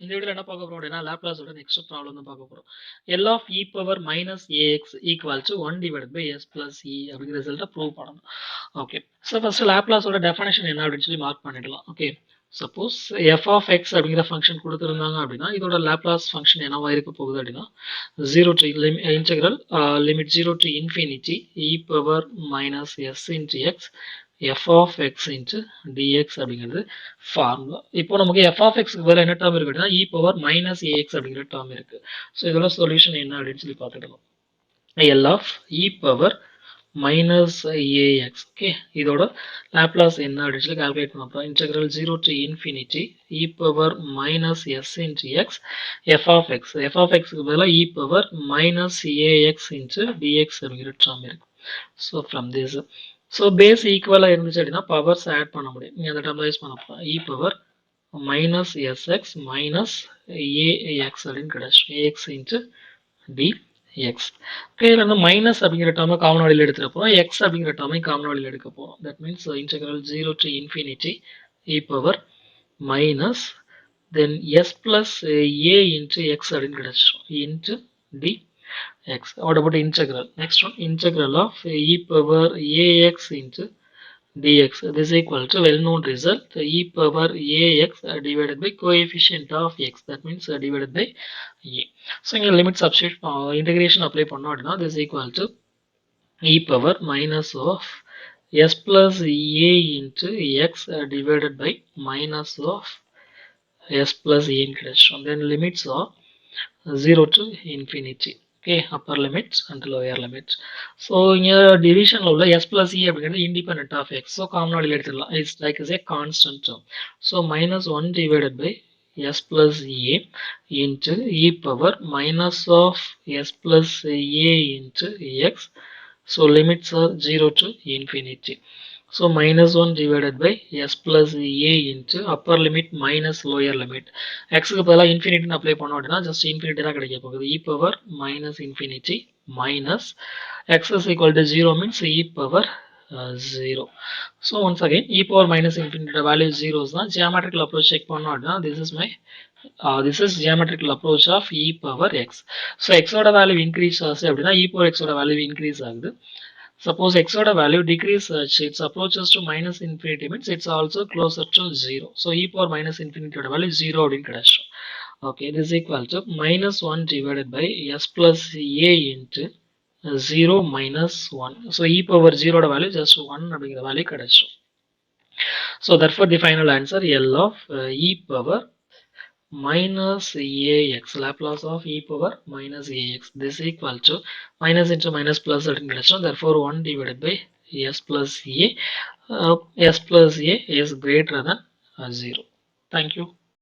இந்த வீடியோல என்ன பார்க்க போறோம் அப்படின்னா லாப்லாஸோட நெக்ஸ்ட் ப்ராப்ளம் தான் பார்க்க போறோம். L of e power minus ax equal to 1 divided by s plus e அப்படிங்கிற ரிசல்ட்டை ப்ரூவ் பண்ணணும். ஓகே, ஸோ ஃபர்ஸ்ட் லாப்லாஸோட டெஃபனேஷன் என்ன அப்படின்னு சொல்லி மார்க் பண்ணிடலாம். Okay, suppose f of x அப்படிங்கிற ஃபங்க்ஷன் கொடுத்துருந்தாங்க அப்படின்னா இதோட லாப்லாஸ் ஃபங்க்ஷன் என்னவா இருக்க போகுது அப்படின்னா 0 to integral limit 0 to infinity e power minus s into x f of x into dx அப்படிங்கிறது ஃபார்முலா. இப்போ நமக்கு f of x பதிலாக என்ன டேர்ம் இருக்கு அப்படின்னா e power minus ax அப்படிங்கிற டேர்ம் இருக்கு. ஸோ இதோட சொல்யூஷன் என்ன அப்படின்னு சொல்லி பார்த்துக்கலாம். L of e power minus ax. Okay, இதோட லாப்லாஸ் என்ன அப்படின்னு சொல்லி கால்குலேட் பண்ண போறோம். Integral 0 to infinity e power minus s into x f of x. f of x க்கு பதிலாக e power minus ax into dx அப்படிங்கிற டேர்ம் இருக்கு. So from this so base ஈக்குவலாக இருந்துச்சு அப்படின்னா பவர்ஸ் ஆட் பண்ண முடியும். நீங்கள் அந்த டேர்ம் யூஸ் பண்ண போகிறோம். E power minus S X minus A X அப்படின்னு கிடைச்சிடும். A X into D X. இதில் வந்து மைனஸ் அப்படிங்கிற டேர்மை காமன் வழியில் எடுத்துகிட்டு போகிறோம். எக்ஸ் அப்படிங்கிற டேர்மை காமன் வழியில் எடுக்க போகிறோம். That means integral 0 to infinity e power minus then s plus a into x அப்படின்னு கிடைச்சிடும். Into d x. What about integral? Next one, integral of e power ax into dx. This is equal to well-known result e power ax divided by coefficient of x. That means divided by a. So, in limit substitute integration apply பண்ணோம் அப்படின்னா this is equal to e power minus of s plus a into x divided by minus of s plus a கிடைச்சிடும். Then limits are 0 to infinity. Okay, upper limits and lower limits. So here division ல s plus e அப்படிங்கிறது independent of x. So common வழியில் எடுத்துடலாம். It's like as a constant term. So minus 1 divided by s plus a into e power minus of s plus a into x. So limits are 0 to infinity. So minus 1 divided by s plus a into upper limit minus lower limit. X க்கு பதிலாக infinity apply பண்ணோம் அப்படின்னா just infinity தான் கிடைக்க போகுது. e power minus infinity minus x is equal to 0 means e power 0. So once again e power minus infinity the value 0 தான். Geometrical approach check பண்ணோம் அப்படின்னா this is geometrical approach of e power x. So x ஓட value increase ஆச்சு அப்படின்னா e power x ஓட value increase ஆகுது. Suppose x oda value decrease its approaches to minus infinity means it's also closer to 0. So e power minus infinity oda value 0 அப்படின்னு கிடைச்சிடும். Okay, this is equal to minus 1 divided by s plus a into 0 minus 1. So e power 0 oda value just 1 அப்படிங்கிற value கிடைச்சிடும். So therefore the final answer L of e power minus ax, Laplace of e power minus ax, this is equal to minus into minus plus கிடைச்சிடும். Therefore 1 divided by s plus a, s plus a is greater than 0. Thank you.